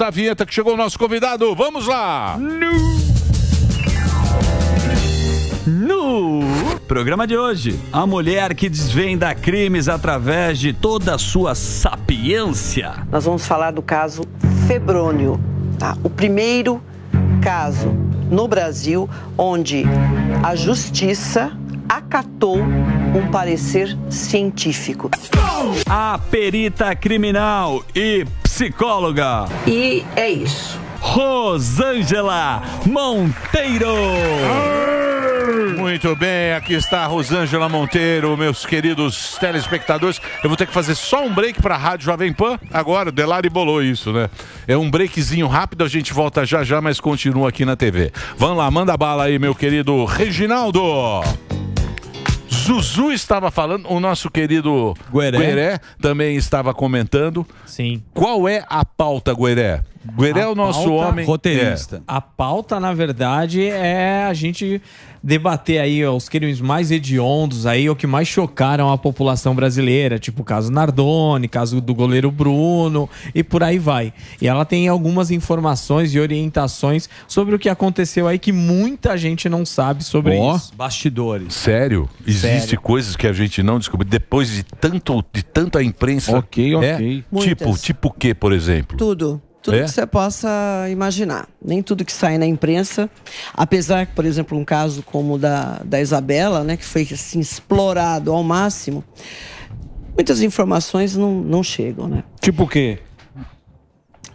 soltar a vinheta que chegou o nosso convidado. Vamos lá! No programa de hoje, a mulher que desvenda crimes através de toda a sua sapiência. Nós vamos falar do caso Febrônio, tá? O primeiro caso no Brasil onde a justiça acatou um parecer científico. A perita criminal e psicóloga. E é isso. Rosângela Monteiro. Muito bem, aqui está a Rosângela Monteiro, meus queridos telespectadores. Eu vou ter que fazer só um break para a Rádio Jovem Pan. Agora, o Delari bolou isso, né? É um breakzinho rápido, a gente volta já já, mas continua aqui na TV. Vamos lá, manda bala aí, meu querido Reginaldo. Zuzu estava falando, o nosso querido Gueré também estava comentando. Sim. Qual é a pauta, Gueré? Gueré é o nosso homem roteirista. A pauta, na verdade, é a gente debater aí os crimes mais hediondos aí, o que mais chocaram a população brasileira, tipo o caso Nardoni, caso do goleiro Bruno e por aí vai. E ela tem algumas informações e orientações sobre o que aconteceu aí que muita gente não sabe sobre isso. Bastidores. Sério? Existem coisas que a gente não descobriu depois de tanta imprensa. Ok. Tipo o que, por exemplo? Tudo que você possa imaginar. Nem tudo que sai na imprensa, apesar que, por exemplo, um caso como o da Isabela, né, que foi assim, explorado ao máximo, muitas informações não chegam, né? Tipo o quê?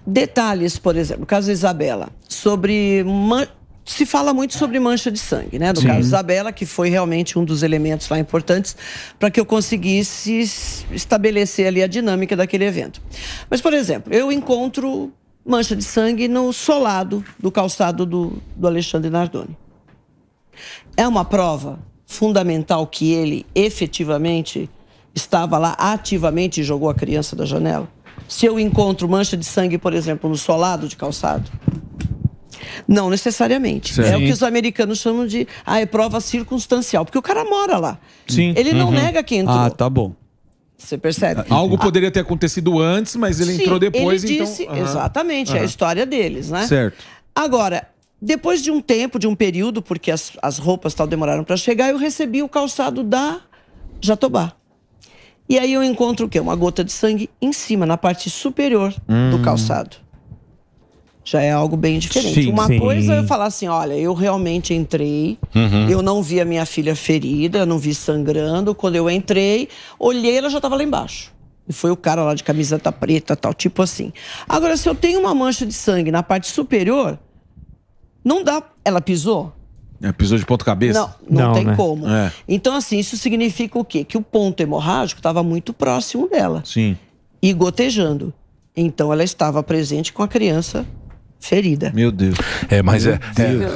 Detalhes, por exemplo, o caso da Isabela, sobre... Se fala muito sobre mancha de sangue, né? No caso da Isabela, que foi realmente um dos elementos lá importantes para que eu conseguisse estabelecer ali a dinâmica daquele evento. Mas, por exemplo, eu encontro mancha de sangue no solado do calçado do Alexandre Nardoni. É uma prova fundamental que ele efetivamente estava lá ativamente e jogou a criança da janela? Se eu encontro mancha de sangue, por exemplo, no solado de calçado... Não necessariamente. Sim. É o que os americanos chamam de é prova circunstancial, porque o cara mora lá. Sim. Ele não nega que entrou. Ah, tá bom. Você percebe? Algo poderia ter acontecido antes, mas ele entrou depois, ele então... disse, exatamente, é a história deles, né? Certo. Agora, depois de um tempo, de um período, porque as roupas tal demoraram para chegar, eu recebi o calçado da Jatobá. E aí eu encontro o quê? Uma gota de sangue em cima, na parte superior do calçado. Já é algo bem diferente. Sim, Uma sim. coisa é eu falar assim, olha, eu realmente entrei, eu não vi a minha filha ferida, eu não vi sangrando. Quando eu entrei, olhei, ela já estava lá embaixo. E foi o cara lá de camiseta preta, tal, tipo assim. Agora, se eu tenho uma mancha de sangue na parte superior, não dá... Ela pisou? Pisou de ponta cabeça? Não tem como. É. Então, assim, isso significa o quê? Que o ponto hemorrágico estava muito próximo dela. Sim. E gotejando. Então, ela estava presente com a criança ferida. Meu Deus.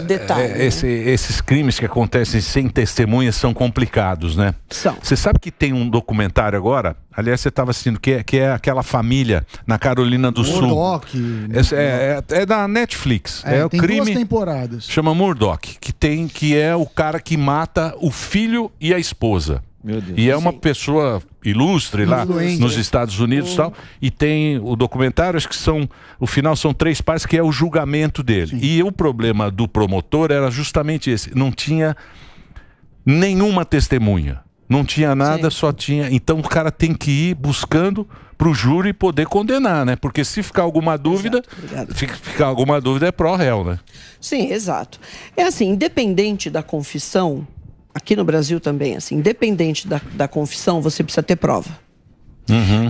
Detalhe. Esses crimes que acontecem sem testemunhas são complicados, né? São. Você sabe que tem um documentário agora, aliás, você estava assistindo, que é aquela família na Carolina do Sul. Murdoch. É da Netflix. É o tem crime. 2 temporadas. Chama Murdoch, que é o cara que mata o filho e a esposa. Meu Deus. E é uma pessoa ilustre lá nos Estados Unidos e tal. E tem o documentário, acho que o final são 3 partes, que é o julgamento dele. Sim. E o problema do promotor era justamente esse. Não tinha nenhuma testemunha. Não tinha nada, só tinha... Então o cara tem que ir buscando para o júri poder condenar, né? Porque se ficar alguma dúvida, ficar alguma dúvida é pró-réu, né? Sim, exato. É assim, independente da confissão... Aqui no Brasil também, assim, independente da confissão, você precisa ter prova.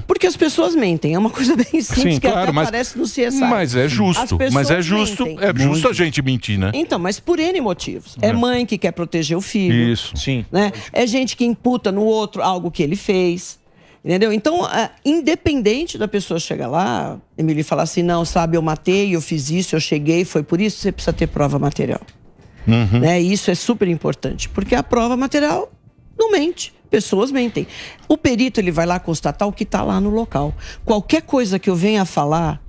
Porque as pessoas mentem, é uma coisa bem simples. Sim, que claro, até aparece no CSI. Mas é justo, justo a gente mentir, né? Então, mas por N motivos. É mãe que quer proteger o filho. Isso. Sim. Né? É gente que imputa no outro algo que ele fez. Entendeu? Então, independente da pessoa chegar lá, Emília, e falar assim, não, sabe, eu matei, eu fiz isso, eu cheguei, foi por isso, você precisa ter prova material. Né? Isso é super importante, porque a prova material não mente, pessoas mentem. O perito ele vai lá constatar o que está lá no local. Qualquer coisa que eu venha a falar,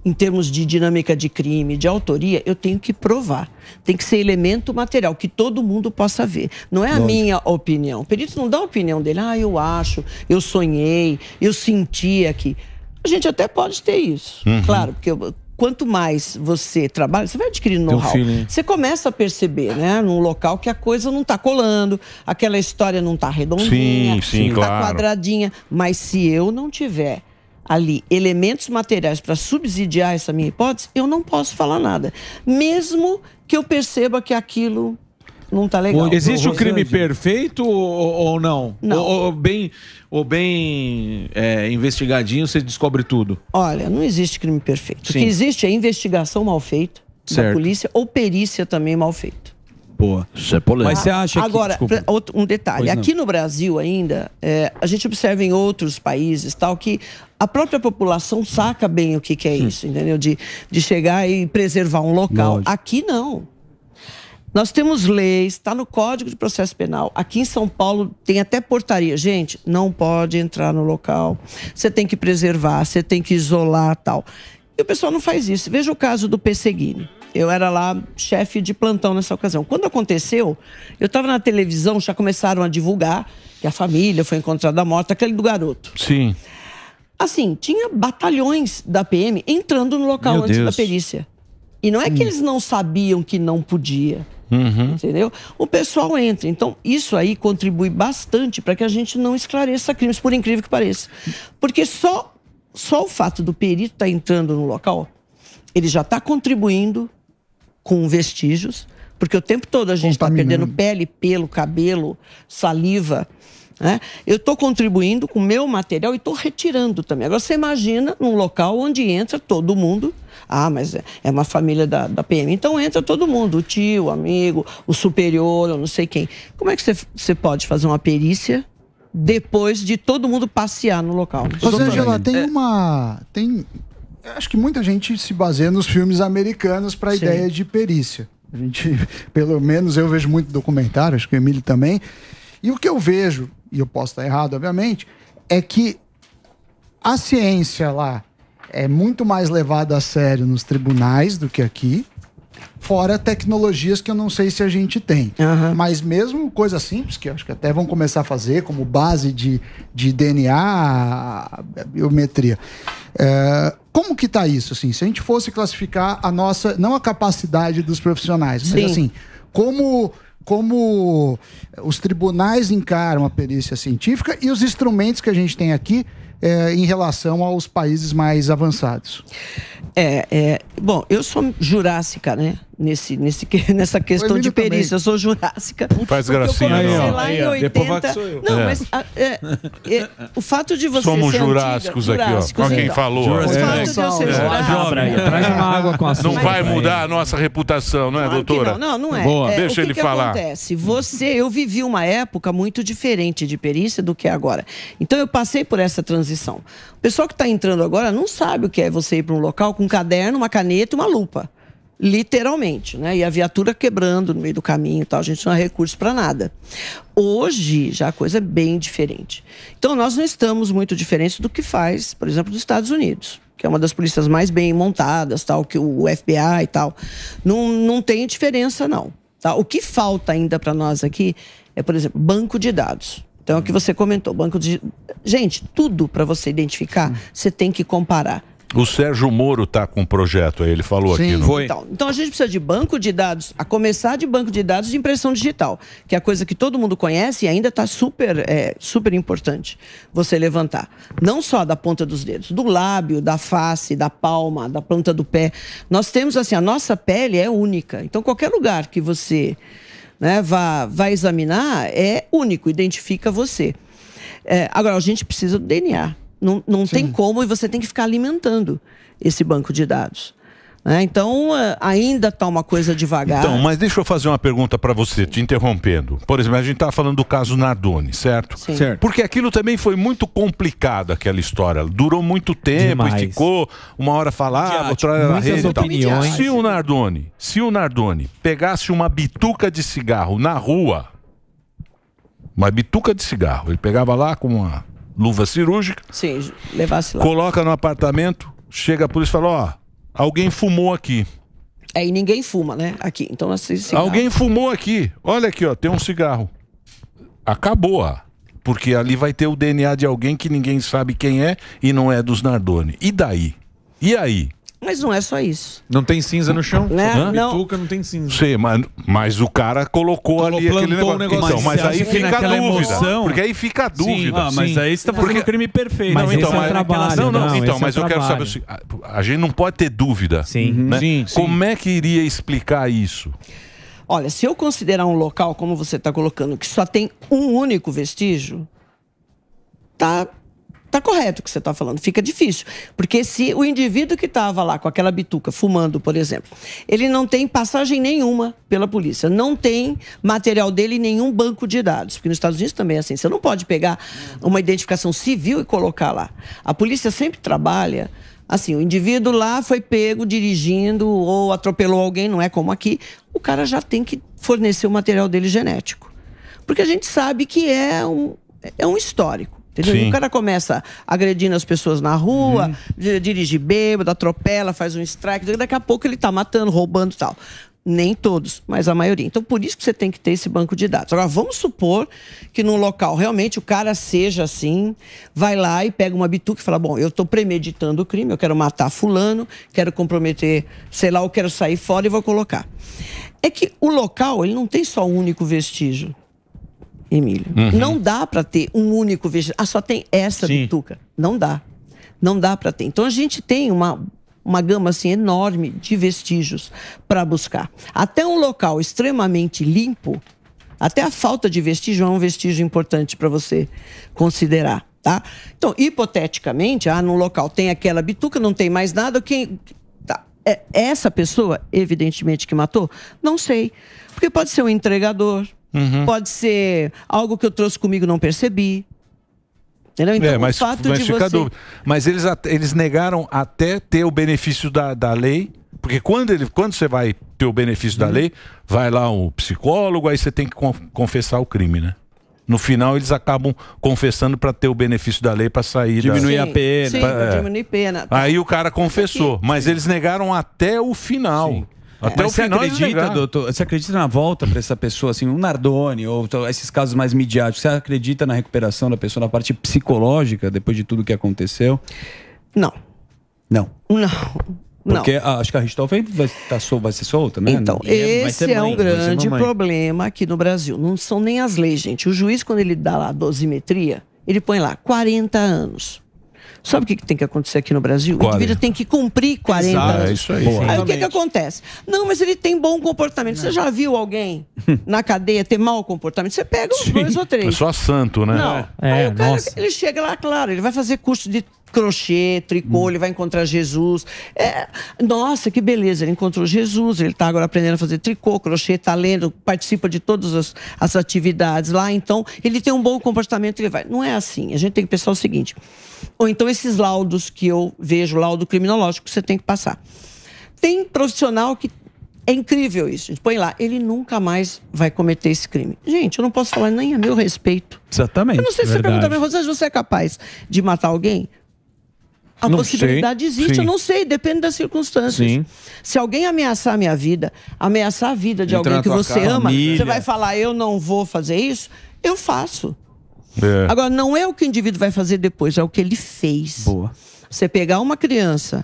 em termos de dinâmica de crime, de autoria, eu tenho que provar. Tem que ser elemento material, que todo mundo possa ver. Não é a minha opinião. O perito não dá a opinião dele, eu acho, eu sonhei, eu senti aqui. A gente até pode ter isso, claro, porque quanto mais você trabalha, você vai adquirindo know-how. Você começa a perceber, né, num local que a coisa não está colando, aquela história não está redondinha, está quadradinha. Mas se eu não tiver ali elementos materiais para subsidiar essa minha hipótese, eu não posso falar nada. Mesmo que eu perceba que aquilo não está legal. Existe o crime perfeito ou não? Não. Ou bem investigadinho, você descobre tudo? Olha, não existe crime perfeito. O que existe é investigação mal feita da polícia ou perícia também mal feita. Boa. Isso é polêmico. Mas você acha que... Agora, um detalhe. Aqui no Brasil ainda, a gente observa em outros países tal, que a própria população saca bem o que é isso, entendeu? De chegar e preservar um local. Lógico. Aqui não. Nós temos leis, está no Código de Processo Penal. Aqui em São Paulo tem até portaria. Gente, não pode entrar no local. Você tem que preservar, você tem que isolar, tal. E o pessoal não faz isso. Veja o caso do Pesseguini. Eu era lá chefe de plantão nessa ocasião. Quando aconteceu, eu estava na televisão, já começaram a divulgar que a família foi encontrada morta, aquele do garoto. Sim. Assim, tinha batalhões da PM entrando no local antes da perícia. E não é que eles não sabiam que não podia. Entendeu? O pessoal entra. Então, isso aí contribui bastante para que a gente não esclareça crimes, por incrível que pareça. Porque só o fato do perito estar entrando no local, ele já está contribuindo com vestígios, porque o tempo todo a gente está perdendo pele, pelo, cabelo, saliva, né? Eu estou contribuindo com o meu material e estou retirando também. Agora, você imagina num local onde entra todo mundo. Ah, mas é uma família da PM. Então entra todo mundo, o tio, o amigo, o superior, eu não sei quem. Como é que você pode fazer uma perícia depois de todo mundo passear no local? Rosângela, acho que muita gente se baseia nos filmes americanos para a ideia de perícia. A gente, pelo menos eu vejo muito documentário, acho que o Emílio também. E o que eu vejo, e eu posso estar errado, obviamente, é que a ciência lá é muito mais levada a sério nos tribunais do que aqui, fora tecnologias que eu não sei se a gente tem. Mas mesmo coisa simples, que eu acho que até vão começar a fazer, como base de DNA, biometria. Como que tá isso, assim? Se a gente fosse classificar a nossa, não a capacidade dos profissionais, mas assim, como os tribunais encaram a perícia científica e os instrumentos que a gente tem aqui em relação aos países mais avançados. Bom, eu sou jurássica, né? Nessa questão de perícia, eu sou jurássica. Faz gracinha, não. Lá em 80. Não, mas o fato de você somos ser jurássicos aqui, ó. Olha quem falou. O fato de eu ser jurássica. Traz uma água com açúcar. Não vai mudar a nossa reputação, não é, doutora? Não é. Boa. Deixa ele falar. O que acontece? Eu vivi uma época muito diferente de perícia do que é agora. Então eu passei por essa transição. O pessoal que está entrando agora não sabe o que é você ir para um local com um caderno, uma caneta e uma lupa. Literalmente, né? E a viatura quebrando no meio do caminho e tal. A gente não tem recurso para nada. Hoje, já a coisa é bem diferente. Então, nós não estamos muito diferentes do que faz, por exemplo, dos Estados Unidos, que é uma das polícias mais bem montadas, tal, que o FBI e tal. Não tem diferença, não. Tá? O que falta ainda para nós aqui é, por exemplo, banco de dados. Então, é o que você comentou, banco de... Gente, tudo para você identificar, você tem que comparar. O Sérgio Moro está com um projeto aí, ele falou aqui. Não foi? Então a gente precisa de banco de dados, a começar de banco de dados de impressão digital, que é a coisa que todo mundo conhece e ainda está super importante você levantar. Não só da ponta dos dedos, do lábio, da face, da palma, da planta do pé. Nós temos assim, a nossa pele é única. Então qualquer lugar que você vá examinar é único, identifica você. Agora, a gente precisa do DNA. Não tem como, e você tem que ficar alimentando esse banco de dados. Então, ainda está uma coisa devagar. Então, mas deixa eu fazer uma pergunta para você, te interrompendo. Por exemplo, a gente está falando do caso Nardoni, certo? Sim. Certo. Porque aquilo também foi muito complicado, aquela história. Durou muito tempo e ficou uma hora falava, outra hora na rede e tal. Opiniões. Se o Nardoni pegasse uma bituca de cigarro na rua, uma bituca de cigarro, ele pegava lá com uma luva cirúrgica, sim, levasse lá, coloca no apartamento, chega a polícia e fala, ó, alguém fumou aqui. E ninguém fuma, né? Aqui. Então, assim, alguém fumou aqui. Olha aqui, ó, tem um cigarro. Acabou, porque ali vai ter o DNA de alguém que ninguém sabe quem é e não é dos Nardoni. E daí? E aí? Mas não é só isso. Não tem cinza no chão? Né? Só Não. bituca, não tem cinza. Sim, mas o cara colocou ali aquele plantou negócio. um negócio. Então, mas Você aí acha que fica a naquela dúvida. emoção- Porque aí fica a dúvida. Mas Sim. aí você tá fazendo um crime perfeito. Mas Então, esse é o trabalho. então, mas esse é eu o quero saber trabalho. o seguinte, a gente não pode ter dúvida. Sim. Né? Sim, sim. Como é que iria explicar isso? Olha, se eu considerar um local, como você está colocando, que só tem um único vestígio, tá correto o que você está falando. Fica difícil. Porque se o indivíduo que estava lá com aquela bituca, fumando, por exemplo, ele não tem passagem nenhuma pela polícia, não tem material dele em nenhum banco de dados. Porque nos Estados Unidos também é assim. Você não pode pegar uma identificação civil e colocar lá. A polícia sempre trabalha... Assim, o indivíduo lá foi pego dirigindo ou atropelou alguém, não é como aqui. O cara já tem que fornecer o material dele genético. Porque a gente sabe que é um histórico. Entendeu? E o cara começa agredindo as pessoas na rua, dirige bêbado, atropela, faz um strike. Daqui a pouco ele está matando, roubando e tal. Nem todos, mas a maioria. Então, por isso que você tem que ter esse banco de dados. Agora, vamos supor que num local realmente o cara seja assim, vai lá e pega uma bituca e fala, bom, eu estou premeditando o crime, eu quero matar fulano, quero comprometer, sei lá, eu quero sair fora e vou colocar. É que o local, ele não tem só um único vestígio, Emílio. Não dá para ter um único vestígio. Ah, só tem essa bituca. Não dá. Não dá para ter. Então, a gente tem uma gama assim, enorme de vestígios para buscar. Até um local extremamente limpo, até a falta de vestígio é um vestígio importante para você considerar, tá? Então, hipoteticamente, num local tem aquela bituca, não tem mais nada, é essa pessoa, evidentemente, que matou? Não sei. Porque pode ser um entregador, pode ser algo que eu trouxe comigo e não percebi. Entendeu? Então, mas o fato de fica a você... dúvida. Mas eles negaram até ter o benefício da lei, porque quando você vai ter o benefício da lei, vai lá um psicólogo, aí você tem que confessar o crime, né? No final, eles acabam confessando para ter o benefício da lei para sair. Diminuir a pena. Sim, para diminuir pena. Aí o cara confessou, mas eles negaram até o final. Sim. Até Mas o final você acredita, doutor, você acredita na volta para essa pessoa, assim, um Nardoni, ou esses casos mais midiáticos, você acredita na recuperação da pessoa, na parte psicológica, depois de tudo que aconteceu? Não. Não. Não. Porque acho que a Richthofen vai ser solta, né? Então, esse é um grande problema aqui no Brasil. Não são nem as leis, gente. O juiz, quando ele dá lá a dosimetria, ele põe lá 40 anos. Sabe o que tem que acontecer aqui no Brasil? O indivíduo tem que cumprir 40 anos. É isso aí. Aí o que acontece? Não, mas ele tem bom comportamento. Você já viu alguém na cadeia ter mau comportamento? Você pega uns 2 ou 3. É só santo, né? Não. Aí o cara, ele chega lá, claro, ele vai fazer curso de crochê, tricô, ele vai encontrar Jesus. Nossa, que beleza, ele encontrou Jesus, ele está agora aprendendo a fazer tricô, crochê, está lendo, participa de todas as atividades lá, então ele tem um bom comportamento, ele vai. Não é assim, a gente tem que pensar o seguinte, ou então esses laudos que eu vejo, laudo criminológico, que você tem que passar. Tem profissional que é incrível isso, a gente põe lá, ele nunca mais vai cometer esse crime. Gente, eu não posso falar nem a meu respeito. Exatamente. Eu não sei se você pergunta, mas você é capaz de matar alguém? A possibilidade existe, eu não sei, depende das circunstâncias. Sim. Se alguém ameaçar a minha vida, ameaçar a vida de alguém que você ama, você vai falar, eu não vou fazer isso? Eu faço. Agora, não é o que o indivíduo vai fazer depois, é o que ele fez. Boa. Você pegar uma criança,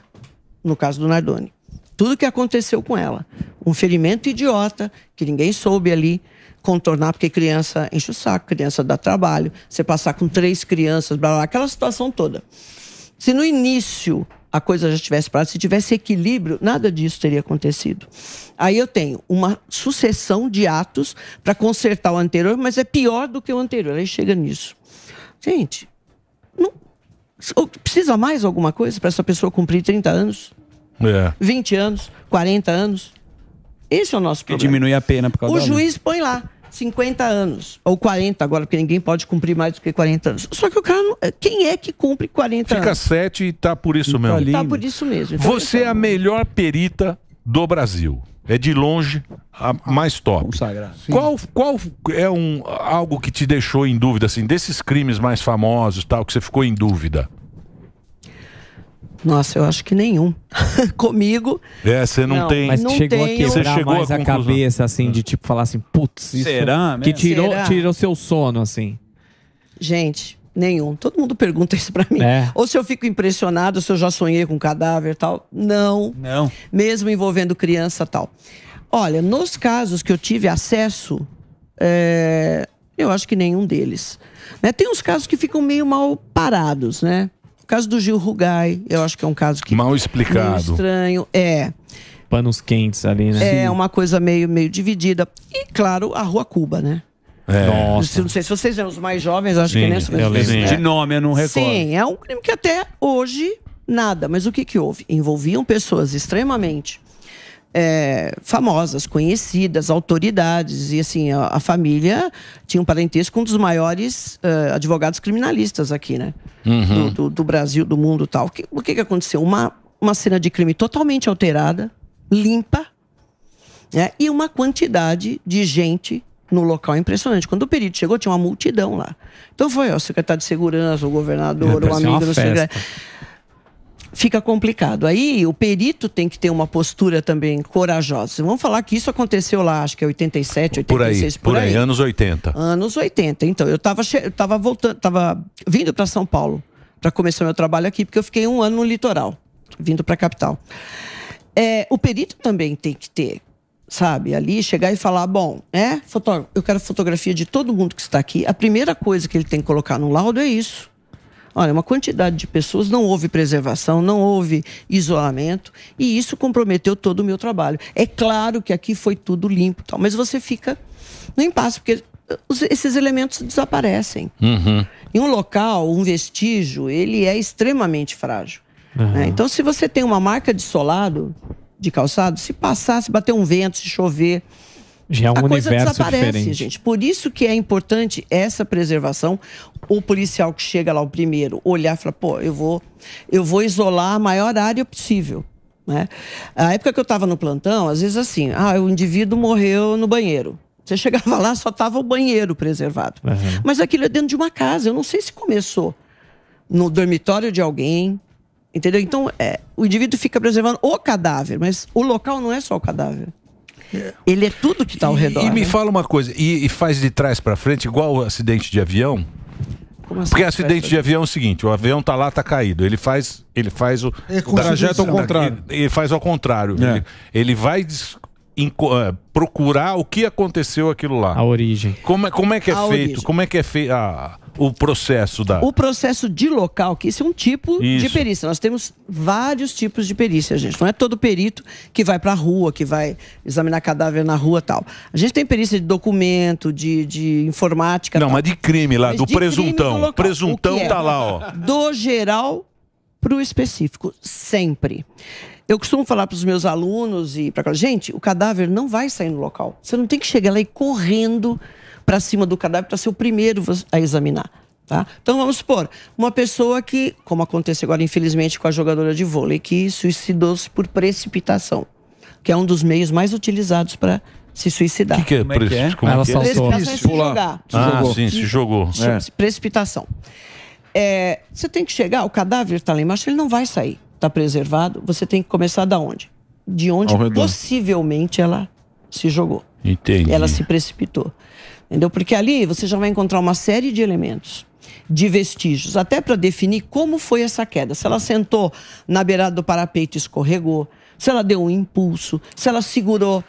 no caso do Nardoni, tudo que aconteceu com ela, um ferimento idiota, que ninguém soube ali contornar, porque criança enche o saco, criança dá trabalho, você passar com 3 crianças, blá, blá, aquela situação toda. Se no início a coisa já estivesse parada, se tivesse equilíbrio, nada disso teria acontecido. Aí eu tenho uma sucessão de atos para consertar o anterior, mas é pior do que o anterior. Aí chega nisso. Gente, não, precisa mais alguma coisa para essa pessoa cumprir 30 anos? 20 anos? 40 anos? Esse é o nosso problema. E diminuir a pena por causa O juiz põe lá 50 anos, ou 40 agora, porque ninguém pode cumprir mais do que 40 anos. Só que o cara, quem é que cumpre 40 anos? Fica 7 e tá por isso mesmo. Tá por isso mesmo. Então, você é a melhor perita do Brasil. É de longe a mais top. Qual é algo que te deixou em dúvida, assim, desses crimes mais famosos, tal, que você ficou em dúvida? Nossa, eu acho que nenhum. Comigo. Você não tem. Mas não chegou tenho. a quebrar mais a conclusão. cabeça, assim, de tipo falar assim, putz, isso Será que mesmo? tirou seu sono, assim. Gente, Nenhum. Todo mundo pergunta isso pra mim. Ou se eu fico impressionado, se eu já sonhei com cadáver e tal. Não. Mesmo envolvendo criança e tal. Olha, nos casos que eu tive acesso, eu acho que nenhum deles. Né? Tem uns casos que ficam meio mal parados, né? O caso do Gil Rugai, eu acho que é um caso que... Mal explicado. Meio estranho. Panos quentes ali, né? É uma coisa meio dividida. E, claro, a Rua Cuba, né? Nossa. Não sei se vocês são os mais jovens, acho que nem De nome, eu não recordo. Sim, é um crime que até hoje nada. Mas o que houve? Envolviam pessoas extremamente famosas, conhecidas, autoridades. E assim, a família tinha um parentesco com um dos maiores advogados criminalistas aqui, né? Do Brasil, do mundo e tal. O que aconteceu? Uma cena de crime totalmente alterada, limpa, né? E uma quantidade de gente no local impressionante. Quando o perito chegou, tinha uma multidão lá. Então foi o secretário de segurança, o governador, o amigo, não sei. Fica complicado. Aí o perito tem que ter uma postura também corajosa. Vamos falar que isso aconteceu lá, acho que é 87, 86, por aí, anos 80. Anos 80. Então, eu tava vindo para São Paulo para começar meu trabalho aqui, porque eu fiquei 1 ano no litoral, vindo para a capital. O perito também tem que ter, sabe, ali chegar e falar, bom, eu quero fotografia de todo mundo que está aqui. A primeira coisa que ele tem que colocar no laudo é isso. Olha, uma quantidade de pessoas, não houve preservação, não houve isolamento, e isso comprometeu todo o meu trabalho. É claro que aqui foi tudo limpo, tal, mas você fica no impasse, porque esses elementos desaparecem. Em um local, um vestígio, ele é extremamente frágil. Né? Então, se você tem uma marca de solado, de calçado, se passar, se bater um vento, se chover, já é um a coisa universo desaparece, diferente. gente. Por isso que é importante essa preservação. O policial que chega lá, o primeiro, olhar e falar, pô, eu vou isolar a maior área possível. Né? A época que eu estava no plantão, às vezes assim, o indivíduo morreu no banheiro. Você chegava lá, só estava o banheiro preservado. Mas aquilo é dentro de uma casa. Eu não sei se começou no dormitório de alguém, entendeu? Então, o indivíduo fica preservando o cadáver, mas o local não é só o cadáver. Ele é tudo que está ao redor. E me fala uma coisa, e faz de trás para frente igual o acidente de avião? Como assim, porque acidente de avião é o seguinte, o avião tá lá, tá caído, ele faz o trajeto ao contrário. Ele faz ao contrário. Ele vai procurar o que aconteceu aquilo lá. A origem. Como é que é feito? Origem. Como é que é feito o processo da... O processo de local, que isso é um tipo de perícia. Nós temos vários tipos de perícia, gente. Não é todo perito que vai para a rua, que vai examinar cadáver na rua e tal. A gente tem perícia de documento, de informática. Não, tal. mas de crime lá, Mas do de presuntão. crime do Presuntão local. tá lá, ó. Do geral pro específico, sempre. Eu costumo falar para os meus alunos e para gente, o cadáver não vai sair no local. Você não tem que chegar lá e correndo para cima do cadáver para ser o primeiro a examinar. Tá? Então vamos supor, uma pessoa que, como aconteceu agora infelizmente com a jogadora de vôlei, que suicidou-se por precipitação, que é um dos meios mais utilizados para se suicidar. O que é precipitação? Como Ela é que saltou. Precipitação é se jogar. Se jogou. Precipitação. Você tem que chegar, o cadáver está lá embaixo, ele não vai sair. Está preservado, você tem que começar da onde? De onde possivelmente ela se jogou. Entendi. Ela se precipitou. Entendeu? Porque ali você já vai encontrar uma série de elementos, de vestígios, até para definir como foi essa queda. Se ela sentou na beirada do parapeito e escorregou, se ela deu um impulso, se ela segurou.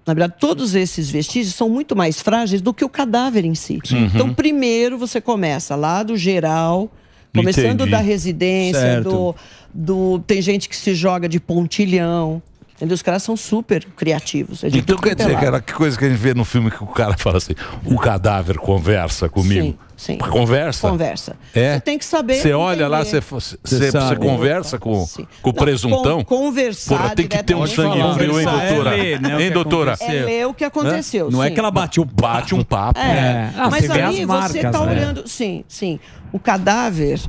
Na verdade, todos esses vestígios são muito mais frágeis do que o cadáver em si. Então, primeiro você começa lá do geral, começando da residência, tem gente que se joga de pontilhão. Entendeu? Os caras são super criativos. Então quer dizer, aquela coisa que a gente vê no filme que o cara fala assim, o cadáver conversa comigo. Sim. Conversa? Conversa. É? Você tem que saber. Você olha lá, você conversa com o presuntão? Conversar. Porra, tem que ter um sangue frio, hein, doutora? Hein, doutora? É ler o que aconteceu. Não é que ela bate um papo. Mas você vê ali as marcas, você está olhando. Sim. O cadáver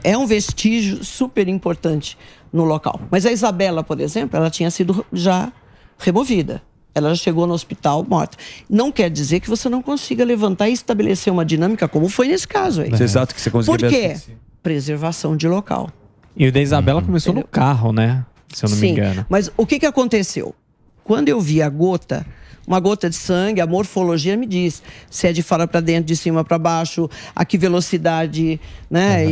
é um vestígio super importante no local. Mas a Isabela, por exemplo, ela tinha sido já removida. Ela já chegou no hospital morta. Não quer dizer que você não consiga levantar e estabelecer uma dinâmica, como foi nesse caso aí. Exato que você conseguiu. Por quê? Preservação de local. E o da Isabela começou no carro, né? Se eu não me engano. Mas o que aconteceu? Quando eu vi a gota, uma gota de sangue, a morfologia me diz se é de fora para dentro, de cima para baixo, a que velocidade, né?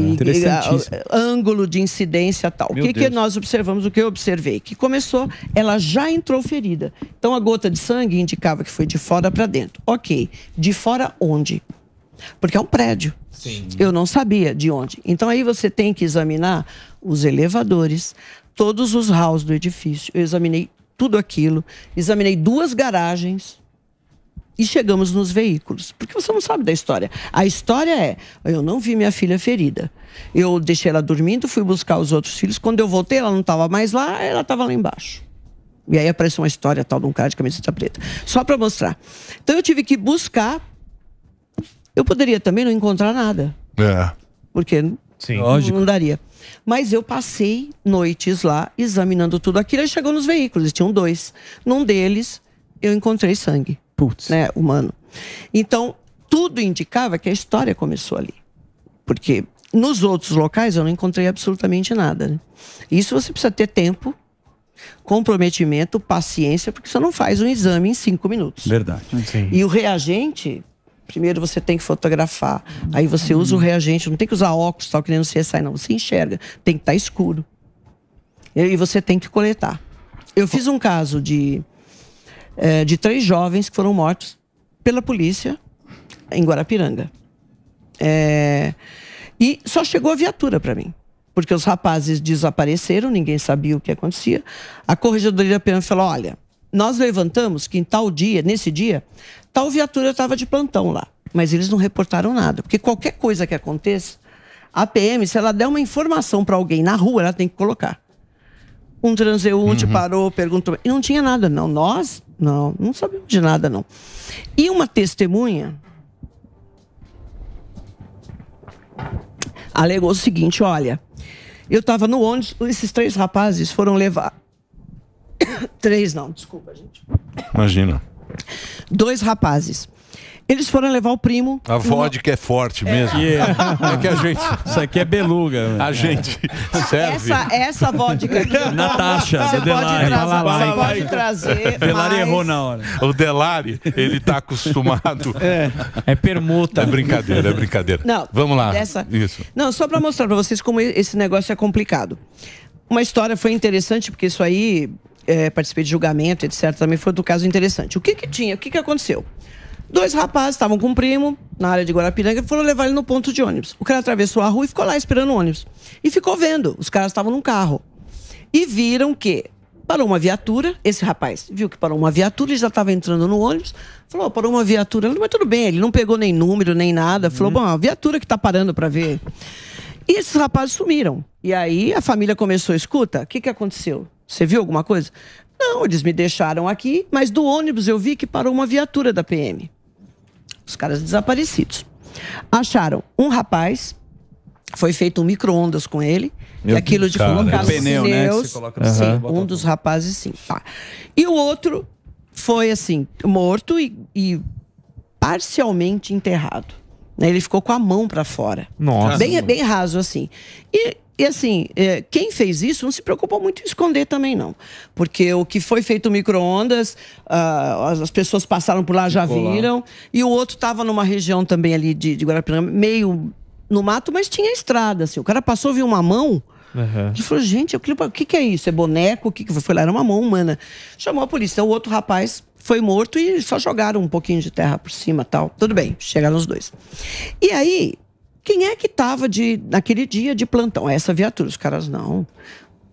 Ângulo de incidência tal. O que nós observamos? O que eu observei? Que começou, ela já entrou ferida. Então a gota de sangue indicava que foi de fora para dentro. Ok. De fora onde? Porque é um prédio. Sim. Eu não sabia de onde. Então aí você tem que examinar os elevadores, todos os halls do edifício. Eu examinei tudo aquilo, examinei 2 garagens e chegamos nos veículos. Porque você não sabe da história. A história é, eu não vi minha filha ferida. Eu deixei ela dormindo, fui buscar os outros filhos. Quando eu voltei, ela não estava mais lá, ela estava lá embaixo. E aí apareceu uma história tal de um cara de camiseta preta. Só para mostrar. Então eu tive que buscar. Eu poderia também não encontrar nada. Porque não daria. Mas eu passei noites lá examinando tudo aquilo e chegou nos veículos. E tinham 2. Num deles, eu encontrei sangue. Né, humano. Então, tudo indicava que a história começou ali. Porque nos outros locais eu não encontrei absolutamente nada. Né? Isso você precisa ter tempo, comprometimento, paciência, porque você não faz um exame em 5 minutos. Verdade. Sim. E o reagente... Primeiro você tem que fotografar, aí você usa o reagente, não tem que usar óculos, tal, que nem no CSI, não. Você enxerga, tem que estar escuro. E você tem que coletar. Eu fiz um caso de 3 jovens que foram mortos pela polícia em Guarapiranga. E só chegou a viatura para mim. Porque os rapazes desapareceram, ninguém sabia o que acontecia. A Corregedoria Penal falou, olha, nós levantamos que em tal dia, nesse dia, tal viatura estava de plantão lá. Mas eles não reportaram nada. Porque qualquer coisa que aconteça, a PM, se ela der uma informação para alguém na rua, ela tem que colocar. Um transeunte parou, perguntou. E não tinha nada, não. Nós, não sabíamos de nada, não. E uma testemunha alegou o seguinte, olha, eu estava no ônibus, esses 3 rapazes foram levar... 3 não, desculpa, gente. Imagina. 2 rapazes. Eles foram levar o primo... A vodka é forte mesmo. É que a gente... Isso aqui é beluga. A gente serve... Essa vodka aqui... Natasha, você pode trazer... Delari errou na hora. O Delari, ele tá acostumado... É permuta. É brincadeira. Não, vamos lá. Isso. Não, só para mostrar para vocês como esse negócio é complicado. Uma história foi interessante, porque isso aí... participei de julgamento, etc. Também foi do caso interessante. O que aconteceu? 2 rapazes estavam com um primo na área de Guarapiranga e foram levar ele no ponto de ônibus. O cara atravessou a rua e ficou lá esperando o ônibus. E ficou vendo. Os caras estavam num carro. E viram que parou uma viatura. Esse rapaz viu que parou uma viatura e já estava entrando no ônibus. Falou, parou uma viatura. Mas tudo bem, ele não pegou nem número, nem nada. Falou, bom, a viatura que está parando para ver. E esses rapazes sumiram. E aí a família começou, escuta, o que aconteceu? Você viu alguma coisa? Não, eles me deixaram aqui, mas do ônibus eu vi que parou uma viatura da PM. Os caras desaparecidos. Acharam um rapaz, foi feito um micro-ondas com ele, e aquilo de colocar nos pneu, pneus. Né? Sim, um dos rapazes, sim. Tá. E o outro foi, assim, morto e parcialmente enterrado. Ele ficou com a mão para fora. Nossa. Bem raso, assim. E assim, quem fez isso não se preocupou muito em esconder também, não. Porque o que foi feito micro-ondas, as pessoas passaram por lá, já viram. E o outro estava numa região também ali de Guarapiranga, meio no mato, mas tinha estrada, assim. O cara passou, viu uma mão... Ele falou, gente, o que é isso? É boneco? O que foi lá? Era uma mão humana. Chamou a polícia. O outro rapaz foi morto e só jogaram um pouquinho de terra por cima, tal. Tudo bem, chegaram os 2. E aí, quem é que estava naquele dia de plantão? Essa viatura. Os caras, não,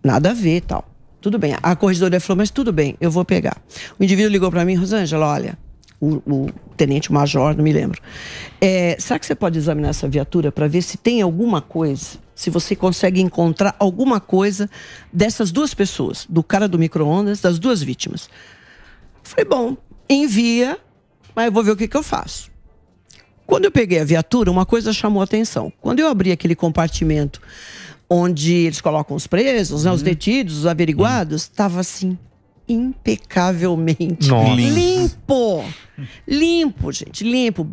nada a ver, tal. Tudo bem. A corregedoria falou, mas tudo bem, eu vou pegar. O indivíduo ligou para mim, Rosângela, olha, o tenente-major, não me lembro. Será que você pode examinar essa viatura para ver se tem alguma coisa, se você consegue encontrar alguma coisa dessas 2 pessoas, do cara do micro-ondas, das 2 vítimas? Falei, bom, envia, mas eu vou ver o que eu faço. Quando eu peguei a viatura, uma coisa chamou a atenção. Quando eu abri aquele compartimento onde eles colocam os presos, né, os detidos, os averiguados, estava assim, impecavelmente limpo. Limpo, gente, limpo,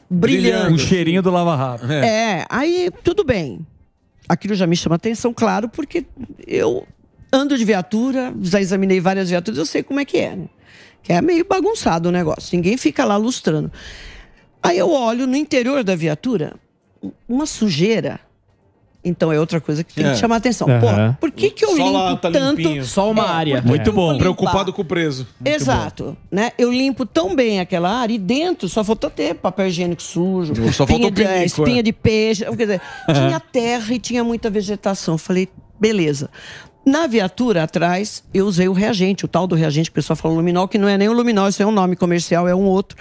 brilhante. Um cheirinho do lava-rápido. Aí tudo bem. Aquilo já me chama atenção, claro, porque eu ando de viatura, já examinei várias viaturas, eu sei como é que é, né? Que é meio bagunçado o negócio, ninguém fica lá lustrando. Aí eu olho no interior da viatura, uma sujeira. Então é outra coisa que tem que chamar a atenção. Pô, por que eu Só lá limpo tá tanto? limpinho. Só uma área. Muito bom. Preocupado com o preso. Muito Exato, né? Eu limpo tão bem aquela área e dentro só faltou ter papel higiênico sujo, Só faltou espinha de peixe, quer dizer, tinha terra e tinha muita vegetação. Falei, beleza. Na viatura atrás, eu usei o reagente, o tal do reagente que o pessoal fala luminol, que não é nem o luminol, isso é um nome comercial, é um outro.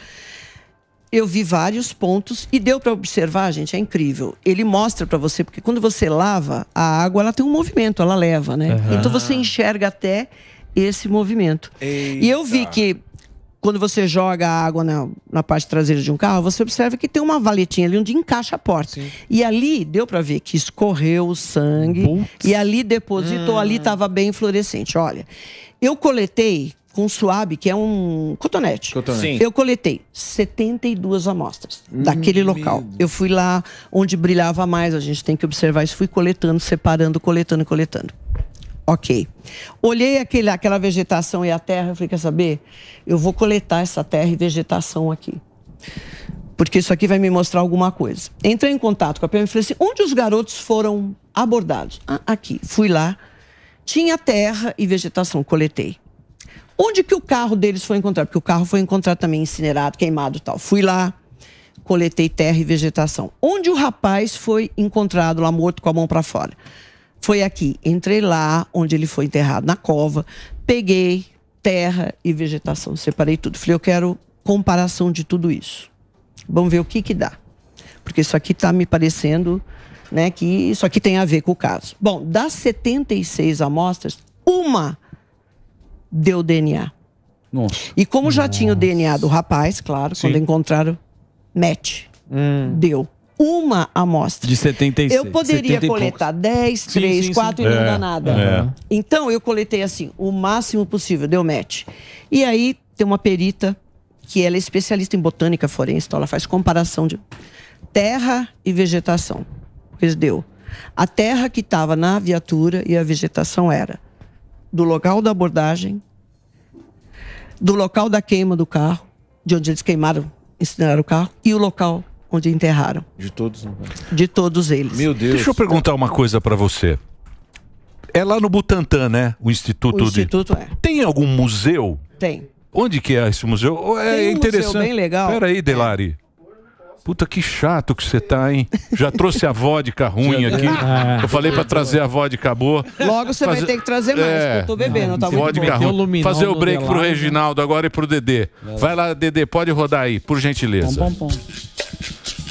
Eu vi vários pontos e deu para observar, gente, é incrível. Ele mostra para você, porque quando você lava, a água ela tem um movimento, ela leva, né? Então você enxerga até esse movimento. E eu vi que quando você joga a água na parte traseira de um carro, você observa que tem uma valetinha ali onde encaixa a porta. Sim. E ali deu para ver que escorreu o sangue e ali depositou, ali estava bem fluorescente. Olha, eu coletei com suave, que é um cotonete. Sim. Eu coletei 72 amostras daquele local. Eu fui lá onde brilhava mais, a gente tem que observar isso. Fui coletando, separando, coletando. Ok. Olhei aquela vegetação e a terra, eu falei, quer saber? Eu vou coletar essa terra e vegetação aqui. Porque isso aqui vai me mostrar alguma coisa. Entrei em contato com a PM e falei assim, onde os garotos foram abordados? Aqui. Fui lá, tinha terra e vegetação, coletei. Onde que o carro deles foi encontrado? Porque o carro foi encontrado também incinerado, queimado e tal. Fui lá, coletei terra e vegetação. Onde o rapaz foi encontrado lá morto com a mão para fora? Foi aqui. Entrei lá, onde ele foi enterrado, na cova. Peguei terra e vegetação, separei tudo. Falei, eu quero comparação de tudo isso. Vamos ver o que dá. Porque isso aqui está me parecendo, né, que isso aqui tem a ver com o caso. Bom, das 76 amostras, uma deu DNA. Nossa. E como já tinha o DNA do rapaz, claro, quando encontraram, match. Deu uma amostra. De 76. Eu poderia coletar 10, 3, 4 e não dá nada. Então eu coletei assim, o máximo possível, deu match. E aí tem uma perita, que ela é especialista em botânica forense, então ela faz comparação de terra e vegetação. Pois deu. A terra que estava na viatura e a vegetação era do local da abordagem, do local da queima do carro, de onde eles queimaram, incineraram o carro, e o local onde enterraram. De todos? De todos eles. Meu Deus. Deixa eu perguntar uma coisa para você. É lá no Butantã, né? O Instituto O Instituto Tem algum museu? Tem. Onde que é esse museu? É interessante. Museu bem legal. Peraí, Delari. Puta, que chato que você tá, hein? Já trouxe a vodka ruim aqui. Eu falei pra trazer a vodka boa. Logo você vai ter que trazer mais, porque eu tô bebendo, tá muito vodka bom. ruim. Fazer o break pro Reginaldo agora e pro Dedê. Vai lá, Dedê, pode rodar aí, por gentileza.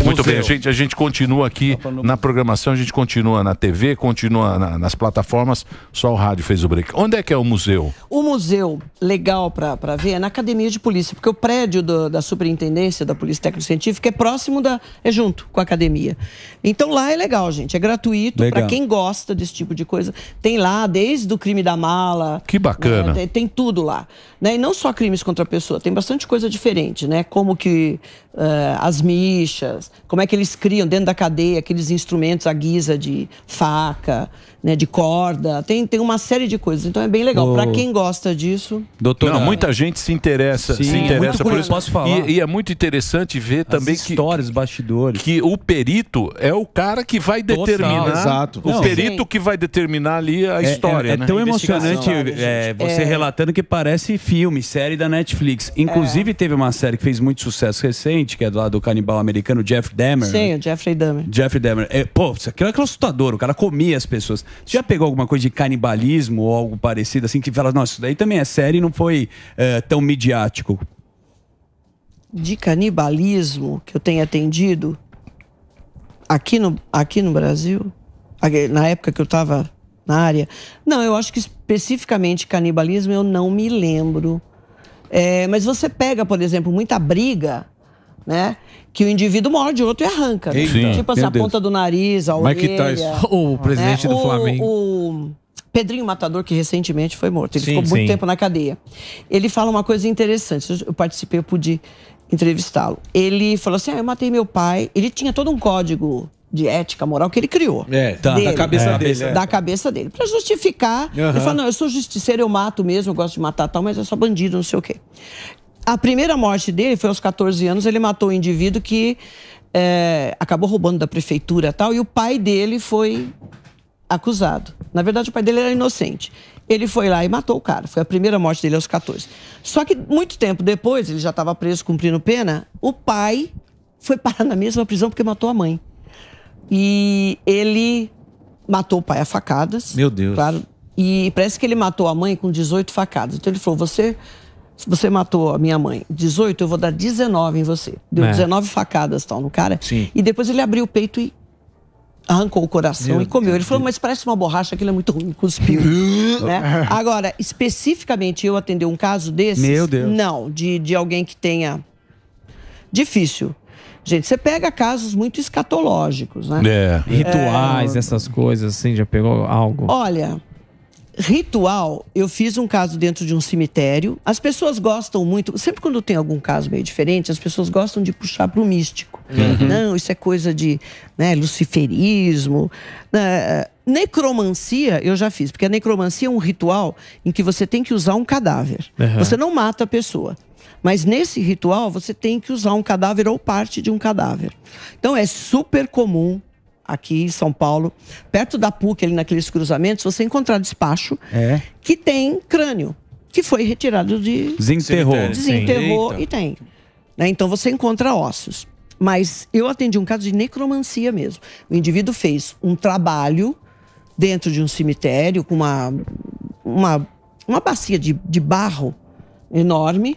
Muito bem, a gente continua aqui na programação, a gente continua na TV, continua nas plataformas, só o rádio fez o break. Onde é que é o museu? O museu legal para ver é na Academia de Polícia, porque o prédio da Superintendência da Polícia Técnico-Científica é próximo é junto com a academia. Então lá é legal, gente, é gratuito para quem gosta desse tipo de coisa. Tem lá desde o crime da mala. Que bacana. Né, tem tudo lá, né? E não só crimes contra a pessoa, tem bastante coisa diferente, né? Como que as michas, como é que eles criam dentro da cadeia aqueles instrumentos à guisa de faca, né, de corda, tem uma série de coisas. Então é bem legal. Para quem gosta disso. Doutora, muita gente se interessa, por isso. Posso falar. E é muito interessante ver também que histórias, bastidores. Que o perito é o cara que vai determinar. Exato. O perito que vai determinar ali a história. É tão emocionante você relatando que parece filme, série da Netflix. Inclusive teve uma série que fez muito sucesso recente, que é do lado do canibal americano, Jeff Dahmer. Sim, o Jeffrey Dahmer. Jeffrey Dahmer. Isso aqui é assustador, o cara comia as pessoas. Você já pegou alguma coisa de canibalismo ou algo parecido, assim, que fala, nossa, isso daí também é sério e não foi tão midiático? De canibalismo que eu tenho atendido aqui no Brasil, na época que eu estava na área, não, eu acho que especificamente canibalismo eu não me lembro. Mas você pega, por exemplo, muita briga, né? Que o indivíduo morde o outro e arranca. Né? Sim, tipo assim, a ponta do nariz, a orelha. Mike Tyson. O presidente do Flamengo. O Pedrinho Matador, que recentemente foi morto. Ele ficou muito tempo na cadeia. Ele fala uma coisa interessante. Eu participei, eu pude entrevistá-lo. Ele falou assim, eu matei meu pai. Ele tinha todo um código de ética, moral que ele criou. Da cabeça dele. Da cabeça dele. Pra justificar. Ele fala, não, eu sou justiceiro, eu mato mesmo, eu gosto de matar tal, mas eu sou bandido, não sei o quê. A primeira morte dele foi aos 14 anos, ele matou um indivíduo que acabou roubando da prefeitura e tal, e o pai dele foi acusado. Na verdade, o pai dele era inocente. Ele foi lá e matou o cara. Foi a primeira morte dele aos 14. Só que muito tempo depois, ele já estava preso cumprindo pena, o pai foi parar na mesma prisão porque matou a mãe. E ele matou o pai a facadas. Meu Deus. Claro, e parece que ele matou a mãe com 18 facadas. Então ele falou, se você matou a minha mãe 18, eu vou dar 19 em você. Deu 19 facadas tal, no cara. Sim. E depois ele abriu o peito e arrancou o coração e comeu. Ele falou, mas parece uma borracha, aquilo é muito ruim, cuspiu. Né? Agora, especificamente eu atender um caso desses... Meu Deus. Não, de alguém que tenha... Difícil. Gente, você pega casos muito escatológicos, né? Rituais, essas coisas, assim, já pegou algo? Olha, ritual, eu fiz um caso dentro de um cemitério. As pessoas gostam muito, sempre quando tem algum caso meio diferente, as pessoas gostam de puxar para o místico. Não, isso é coisa de luciferismo. Necromancia eu já fiz, porque a necromancia é um ritual em que você tem que usar um cadáver. Você não mata a pessoa. Mas nesse ritual você tem que usar um cadáver ou parte de um cadáver. Então é super comum aqui em São Paulo, perto da PUC, ali naqueles cruzamentos, você encontrar despacho que tem crânio, que foi retirado de... Desenterrou e tem. Né? Então você encontra ossos. Mas eu atendi um caso de necromancia mesmo. O indivíduo fez um trabalho dentro de um cemitério com uma bacia de barro enorme.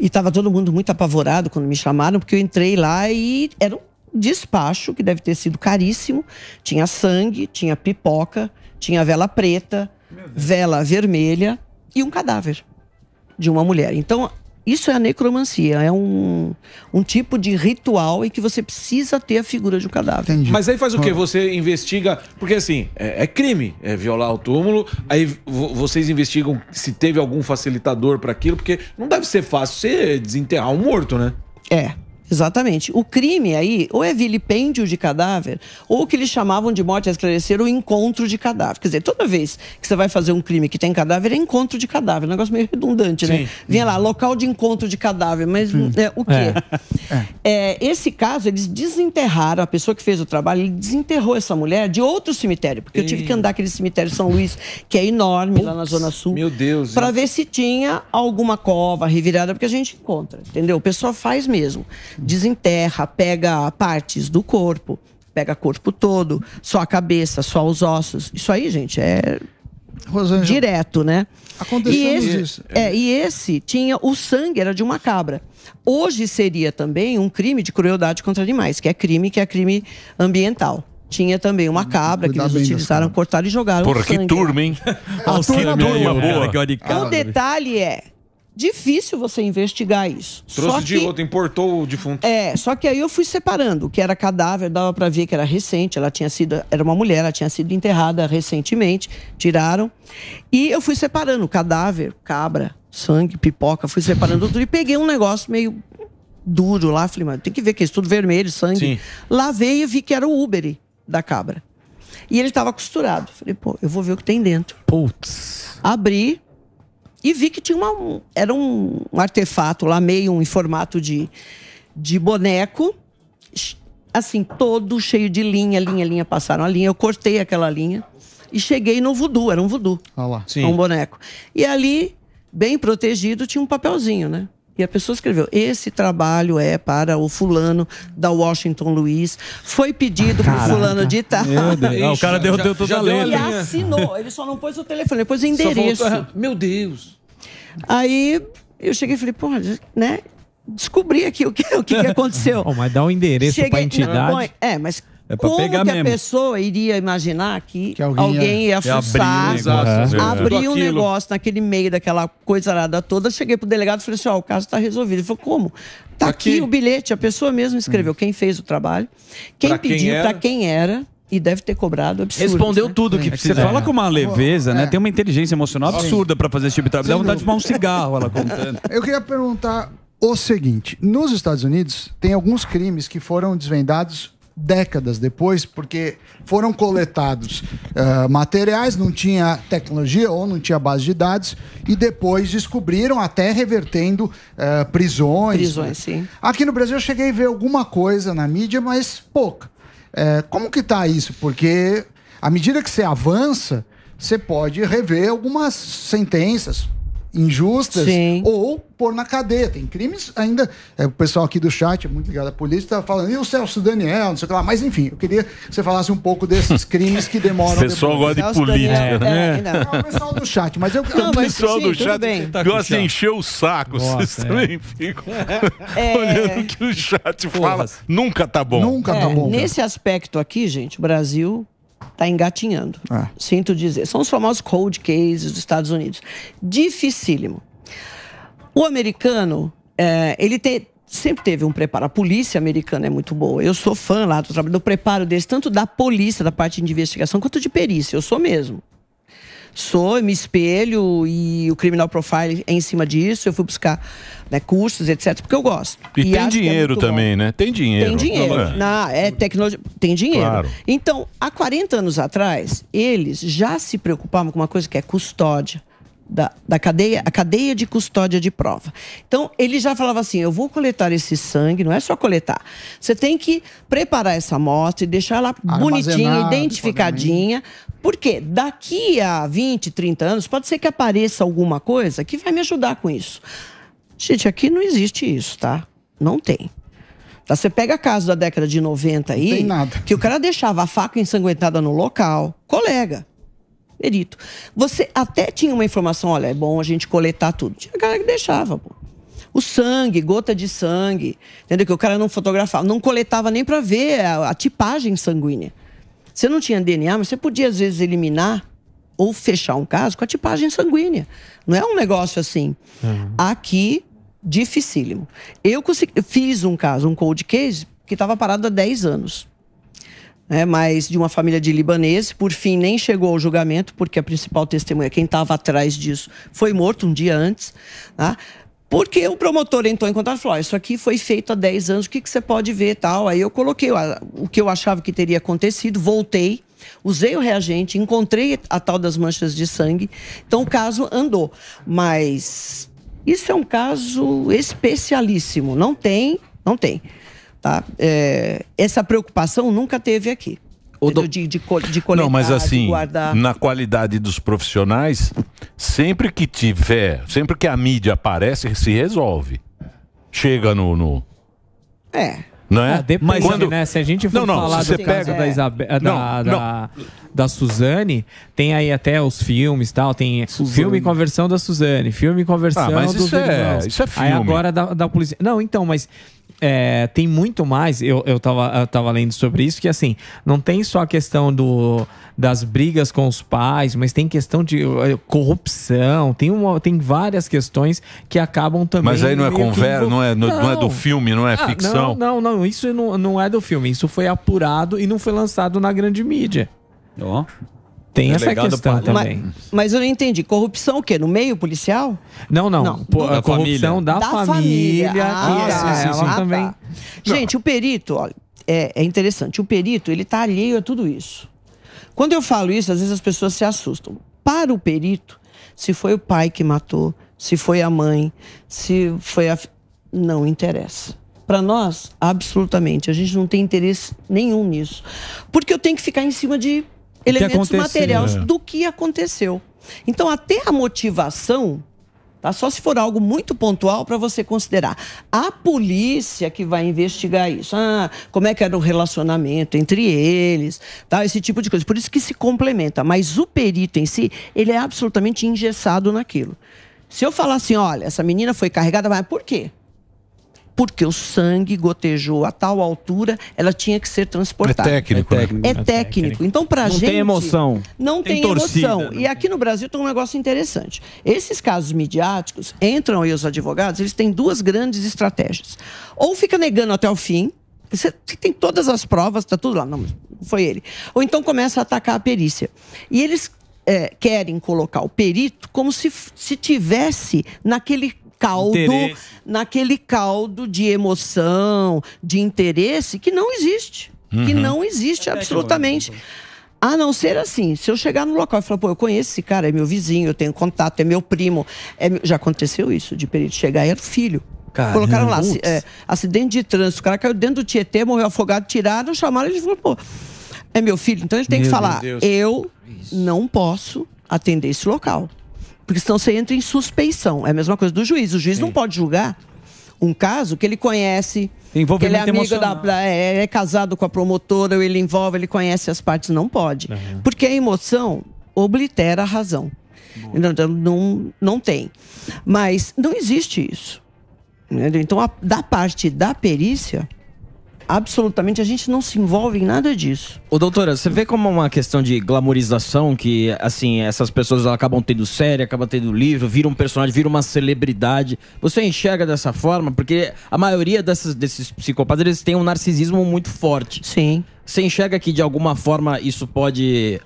E estava todo mundo muito apavorado quando me chamaram, porque eu entrei lá e era um despacho que deve ter sido caríssimo. Tinha sangue, tinha pipoca, tinha vela preta, vela vermelha e um cadáver de uma mulher. Então, isso é a necromancia, é um tipo de ritual em que você precisa ter a figura de um cadáver. Entendi. Mas aí faz o quê? Você investiga, porque assim, é crime, é violar o túmulo, aí vocês investigam se teve algum facilitador para aquilo, porque não deve ser fácil você desenterrar um morto, né? Exatamente. O crime aí, ou é vilipêndio de cadáver, ou o que eles chamavam de morte a esclarecer, o encontro de cadáver. Quer dizer, toda vez que você vai fazer um crime que tem cadáver, é encontro de cadáver. Um negócio meio redundante, né? Vinha lá, local de encontro de cadáver, mas o quê? Esse caso, eles desenterraram, a pessoa que fez o trabalho, ele desenterrou essa mulher de outro cemitério, porque eu tive que andar aquele cemitério São Luís, que é enorme, lá na Zona Sul. Meu Deus. Pra ver se tinha alguma cova revirada, porque a gente encontra, entendeu? O pessoal faz mesmo. Desenterra, pega partes do corpo, pega corpo todo, só a cabeça, só os ossos. Isso aí, gente, é Rosângela, direto, né? Aconteceu isso. E esse tinha, o sangue era de uma cabra. Hoje seria também um crime de crueldade contra animais, que é crime ambiental. Tinha também uma cabra que eles utilizaram, cortaram e jogaram Porra, sangue. Que turma, hein? Turma boa. O detalhe é, difícil você investigar isso. Trouxe de outro, importou o defunto. Só que aí eu fui separando. O que era cadáver, dava pra ver que era recente. Era uma mulher, ela tinha sido enterrada recentemente. Tiraram. E eu fui separando cadáver, cabra, sangue, pipoca. Fui separando tudo e peguei um negócio meio duro lá. Falei, mas tem que ver que é isso tudo vermelho, sangue. Sim. Lavei e vi que era o úbere da cabra. E ele tava costurado. Falei, eu vou ver o que tem dentro. Putz. Abri. E vi que tinha era um artefato lá, meio em formato de boneco, assim, todo cheio de linha, passaram a linha. Eu cortei aquela linha e cheguei no voodoo, era um voodoo. Um boneco. E ali, bem protegido, tinha um papelzinho, né? E a pessoa escreveu, esse trabalho é para o fulano da Washington Luiz, foi pedido pro fulano de tal. O cara deu toda a letra. E assinou, ele só não pôs o telefone, ele pôs o endereço. Meu Deus. Aí eu cheguei e falei, né? Descobri aqui o que aconteceu. Mas dá o endereço pra entidade. Mas como que a pessoa iria imaginar que alguém ia fuçar, abrir um negócio naquele meio daquela coisa arada toda? Cheguei pro delegado e falei assim, o caso está resolvido. Ele falou, como? Tá aqui o bilhete, a pessoa mesmo escreveu quem fez o trabalho, quem pediu, para quem era. E deve ter cobrado absurdo. Respondeu tudo que precisa. Você fala com uma leveza, né? Tem uma inteligência emocional absurda pra fazer esse tipo de trabalho. Dá vontade de fumar um cigarro, ela contando. Eu queria perguntar o seguinte. Nos Estados Unidos, tem alguns crimes que foram desvendados décadas depois, porque foram coletados materiais, não tinha tecnologia ou não tinha base de dados, e depois descobriram, até revertendo prisões. Prisões, sim. Aqui no Brasil eu cheguei a ver alguma coisa na mídia, mas pouca. Como que tá isso? Porque à medida que você avança, você pode rever algumas sentenças injustas, sim, ou pôr na cadeia. Tem crimes ainda. O pessoal aqui do chat, é muito ligado à polícia, está falando, e o Celso Daniel, não sei o que lá. Mas enfim, eu queria que você falasse um pouco desses crimes que demoram. O pessoal gosta de política, né? Não, o pessoal do chat, mas eu. O pessoal do chat gosta de encher o saco. Vocês também ficam olhando o que o chat fala. Nunca tá bom. Nunca tá bom. Nesse aspecto aqui, gente, o Brasil está engatinhando. Sinto dizer. São os famosos cold cases dos Estados Unidos. Dificílimo. O americano, ele sempre teve um preparo. A polícia americana é muito boa. Eu sou fã lá do trabalho, do preparo deles, tanto da polícia, da parte de investigação, quanto de perícia. Eu sou mesmo. Me espelho, e o Criminal Profile é em cima disso. Eu fui buscar cursos, etc, porque eu gosto. E tem dinheiro também, né? Tem dinheiro. Tem dinheiro. Tecnologia. Tem dinheiro. Claro. Então, há 40 anos atrás, eles já se preocupavam com uma coisa que é custódia. Da cadeia, a cadeia de custódia de prova. Então, ele já falava assim, eu vou coletar esse sangue, não é só coletar. Você tem que preparar essa amostra e deixar ela bonitinha, identificadinha, porque daqui a 20, 30 anos, pode ser que apareça alguma coisa que vai me ajudar com isso. Gente, aqui não existe isso, tá? Não tem. Tá, você pega caso da década de 90 aí, não tem nada. Que o cara deixava a faca ensanguentada no local, colega. Perito. Você até tinha uma informação, olha, é bom a gente coletar tudo. Tinha cara que deixava, pô. O sangue, gota de sangue, entendeu? Que o cara não fotografava, não coletava nem para ver a tipagem sanguínea. Você não tinha DNA, mas você podia, às vezes, eliminar ou fechar um caso com a tipagem sanguínea. Não é um negócio assim. Aqui, dificílimo. Eu fiz um caso, um cold case, que estava parado há 10 anos. Mas de uma família de libaneses, por fim nem chegou ao julgamento, porque a principal testemunha, quem estava atrás disso, foi morto um dia antes, tá? Porque o promotor entrou em contato e falou, isso aqui foi feito há 10 anos, o que você pode ver e tal? Aí eu coloquei o que eu achava que teria acontecido, voltei, usei o reagente, encontrei a tal das manchas de sangue, então o caso andou. Mas isso é um caso especialíssimo, não tem. Tá? Essa preocupação nunca teve aqui. De coletar, não, mas assim, de guardar. Na qualidade dos profissionais, sempre que a mídia aparece, se resolve. Chega no... Não é? Depende, né? Se a gente for falar do caso da Isabela, da Suzane, tem aí até os filmes e tal, tem filme com a versão da Suzane, filme com a versão mas dos irmãos. Isso é filme. Aí agora da polícia... Não, então, mas... tem muito mais, eu tava lendo sobre isso, que assim, não tem só a questão das brigas com os pais, mas tem questão de corrupção, tem várias questões que acabam também... Mas aí não é conversa, não é do filme, não é ficção? Não, isso não é do filme, isso foi apurado e não foi lançado na grande mídia. Tem essa questão também. Mas eu não entendi. Corrupção o quê? No meio policial? Não. A corrupção da família. Ela também... Tá. Gente, o perito, olha, é interessante. O perito, ele tá alheio a tudo isso. Quando eu falo isso, às vezes as pessoas se assustam. Para o perito, se foi o pai que matou, se foi a mãe, se foi a... Não interessa. Para nós, absolutamente. A gente não tem interesse nenhum nisso. Porque eu tenho que ficar em cima de elementos materiais do que aconteceu. Então, até a motivação, tá? Só se for algo muito pontual para você considerar. A polícia que vai investigar isso. Como é que era o relacionamento entre eles, tá? Esse tipo de coisa. Por isso que se complementa. Mas o perito em si, ele é absolutamente engessado naquilo. Se eu falar assim, olha, essa menina foi carregada, mas por quê? Porque o sangue gotejou a tal altura, ela tinha que ser transportada. É técnico. É técnico. Então, pra gente... Não tem emoção. Não tem emoção. E aqui no Brasil tem um negócio interessante. Esses casos midiáticos, entram aí os advogados, eles têm duas grandes estratégias. Ou fica negando até o fim, você tem todas as provas, tá tudo lá, não foi ele. Ou então começa a atacar a perícia. E eles querem colocar o perito como se tivesse naquele caldo de emoção, de interesse, que não existe. que não existe absolutamente. A não ser assim, se eu chegar no local e falar, pô, eu conheço esse cara, é meu vizinho, eu tenho contato, é meu primo. Já aconteceu isso, de perito chegar e era o filho. Caramba. Colocaram lá, acidente de trânsito, o cara caiu dentro do Tietê, morreu afogado, tiraram, chamaram, ele falou, pô, é meu filho. Então ele tem que falar, eu não posso atender esse local. Porque senão você entra em suspeição. É a mesma coisa do juiz. O juiz não pode julgar um caso que ele conhece, que ele é amigo é casado com a promotora, ou ele envolve, ele conhece as partes. Não pode. Porque a emoção oblitera a razão. Então, não tem. Mas não existe isso. Então, da parte da perícia, absolutamente a gente não se envolve em nada disso. Ô, doutora, você vê como uma questão de glamorização, que, assim, essas pessoas acabam tendo série, acabam tendo livro, viram um personagem, viram uma celebridade. Você enxerga dessa forma? Porque a maioria desses psicopatas, eles têm um narcisismo muito forte. Sim. Você enxerga que, de alguma forma, isso pode...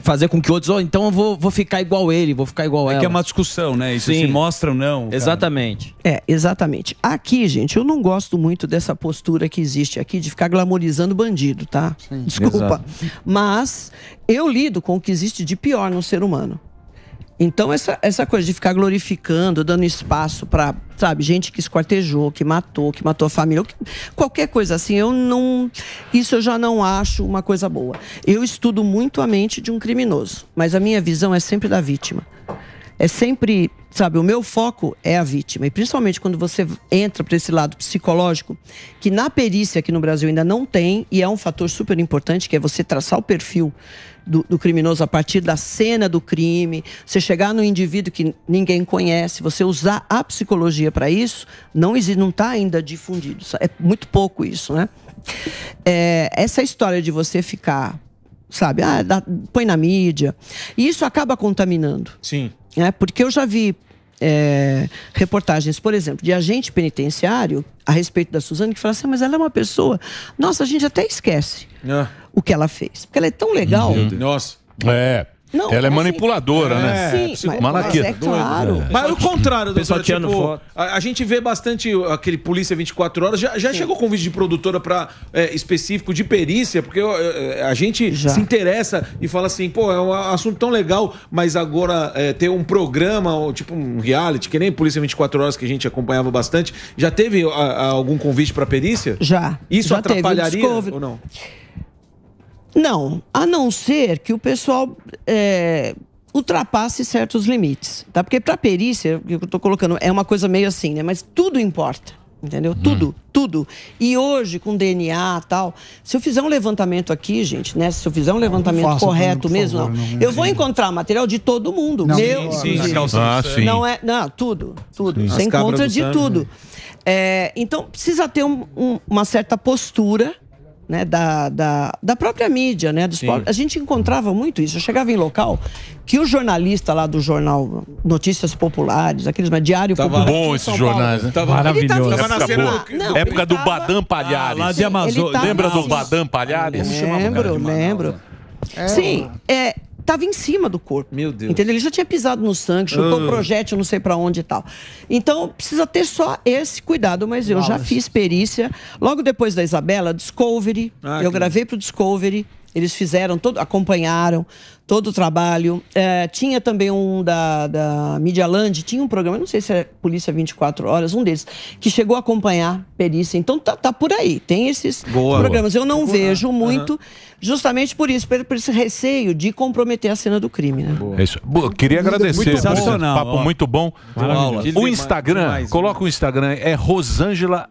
fazer com que outros, então eu vou ficar igual ele, vou ficar igual ela. Que é uma discussão, né? Isso se mostra ou não. Cara. Exatamente. Exatamente. Aqui, gente, eu não gosto muito dessa postura que existe aqui de ficar glamorizando bandido, tá? Sim. Desculpa. Exato. Mas eu lido com o que existe de pior no ser humano. Então, essa coisa de ficar glorificando, dando espaço para, sabe, gente que esquartejou, que matou a família, qualquer coisa assim, isso eu já não acho uma coisa boa. Eu estudo muito a mente de um criminoso, mas a minha visão é sempre da vítima. É sempre, sabe, o meu foco é a vítima. E principalmente quando você entra para esse lado psicológico, que na perícia aqui no Brasil ainda não tem, e é um fator super importante, que é você traçar o perfil do criminoso a partir da cena do crime, você chegar no indivíduo que ninguém conhece, você usar a psicologia para isso, não existe, não está ainda difundido. É muito pouco isso, né? Essa história de você ficar, sabe, põe na mídia, e isso acaba contaminando. Sim. Porque eu já vi reportagens, por exemplo, de agente penitenciário a respeito da Suzane, que fala assim, mas ela é uma pessoa... Nossa, a gente até esquece o que ela fez. Porque ela é tão legal. Nossa. Não, ela é manipuladora, né? Sim, mas é claro. Mas o contrário, doutora, tipo, a gente vê bastante aquele Polícia 24 Horas. Já chegou convite de produtora para específico de perícia, porque a gente se interessa e fala assim, pô, é um assunto tão legal, mas agora ter um programa, tipo um reality, que nem Polícia 24 Horas, que a gente acompanhava bastante. Já teve algum convite para perícia? Já. Isso já atrapalharia ou não? Não, a não ser que o pessoal ultrapasse certos limites, tá? Porque para perícia, o que eu estou colocando, é uma coisa meio assim, né? Mas tudo importa, entendeu? Tudo. E hoje, com DNA e tal, se eu fizer um levantamento aqui, gente, né? Se eu fizer um levantamento correto mesmo, favor, não, eu vou encontrar material de todo mundo. Não, sim. Não é, não, tudo. Você encontra de tudo. Então, precisa ter uma certa postura, né, da própria mídia, né? A gente encontrava muito isso. Eu chegava em local que o jornalista lá do jornal Notícias Populares, aqueles Diário Popular. Bom esses jornais, né? Maravilhoso. Época do Badam Palhares. Lá de Amazonas. Lembra do Badam Palhares? Lembro. Sim, estava em cima do corpo. Meu Deus. Entendeu? Ele já tinha pisado no sangue, chutou projétil, não sei pra onde e tal. Então, precisa ter só esse cuidado. Mas eu já fiz perícia. Logo depois da Isabela, Discovery. Eu gravei pro Discovery. Eles fizeram, acompanharam todo o trabalho. Tinha também um da Media Land, tinha um programa, não sei se é Polícia 24 Horas, um deles, que chegou a acompanhar perícia. Então tá por aí, tem esses programas. Eu não vejo muito, justamente por isso, por esse receio de comprometer a cena do crime, né? É isso. Queria agradecer, papo muito bom. O Instagram, coloca o Instagram, é Rosângela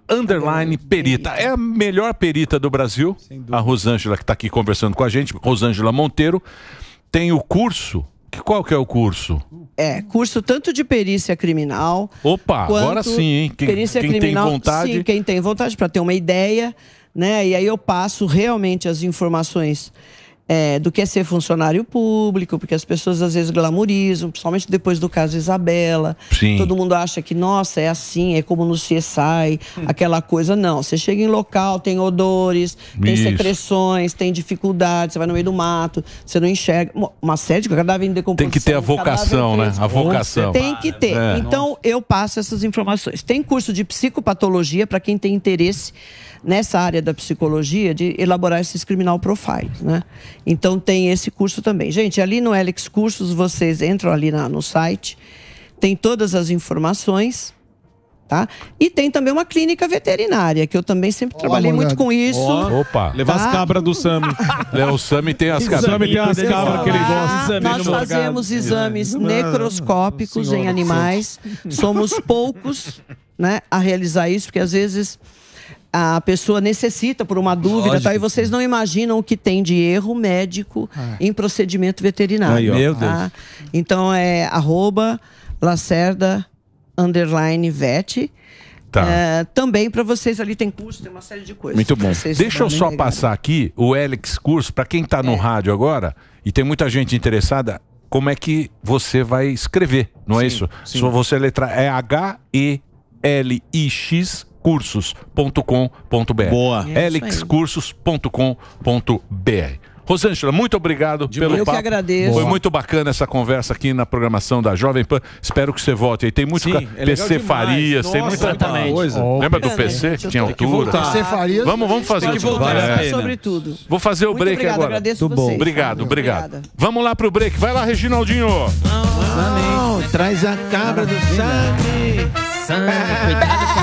_perita. É a melhor perita do Brasil, a Rosângela que está aqui conversando com a gente, Rosângela Monteiro. Tem o curso. Qual que é o curso? Curso tanto de perícia criminal. Opa, agora sim, hein? Perícia criminal, tem vontade. Sim, quem tem vontade, para ter uma ideia, né? E aí eu passo realmente as informações do que é ser funcionário público, porque as pessoas às vezes glamorizam, principalmente depois do caso Isabela. Sim. Todo mundo acha que, nossa, é assim, é como no CSI, aquela coisa. Não, você chega em local, tem odores, tem Isso. secreções, tem dificuldades, você vai no meio do mato, você não enxerga. Uma série de cadáver em decomposição. Tem que ter a vocação, né? A vocação. Tem que ter. É. Então, eu passo essas informações. Tem curso de psicopatologia para quem tem interesse nessa área da psicologia de elaborar esses criminal profiles, né? Então, tem esse curso também. Gente, ali no Helix Cursos, vocês entram ali no site, tem todas as informações, tá? E tem também uma clínica veterinária, que eu também sempre trabalhei muito com isso. Opa. Levar as cabras do Sami. O Sami tem as cabras. O Sami tem as cabras que ele gosta. Nós fazemos exames necroscópicos em animais. Somos poucos, né, a realizar isso, porque às vezes a pessoa necessita por uma dúvida, tá? E vocês não imaginam o que tem de erro médico em procedimento veterinário. Aí, ó. Meu tá? Então é @lacerda_vet. Tá. Também para vocês ali tem curso, tem uma série de coisas. Muito bom. Vocês Deixa eu podem só pegar. passar aqui o Helix Curso, para quem está no rádio agora, e tem muita gente interessada, como é que você vai escrever, não é isso? Só você letrar, é HELIX cursos.com.br. Boa. helixcursos.com.br. Rosângela, muito obrigado pelo Eu papo. que agradeço. Foi muito bacana essa conversa aqui na programação da Jovem Pan. Espero que você volte aí. Tem muito Sim, é legal PC demais. Farias, tem Nossa, muita coisa. Lembra do PC que tinha altura? PC Farias. Vamos fazer Tem que voltar. É. Sobre tudo. Vou fazer o Muito break obrigada, agora. agradeço vocês. Obrigado. Obrigada. Vamos lá pro break. Vai lá, Reginaldinho. Traz a cabra do Sami. Cuidado com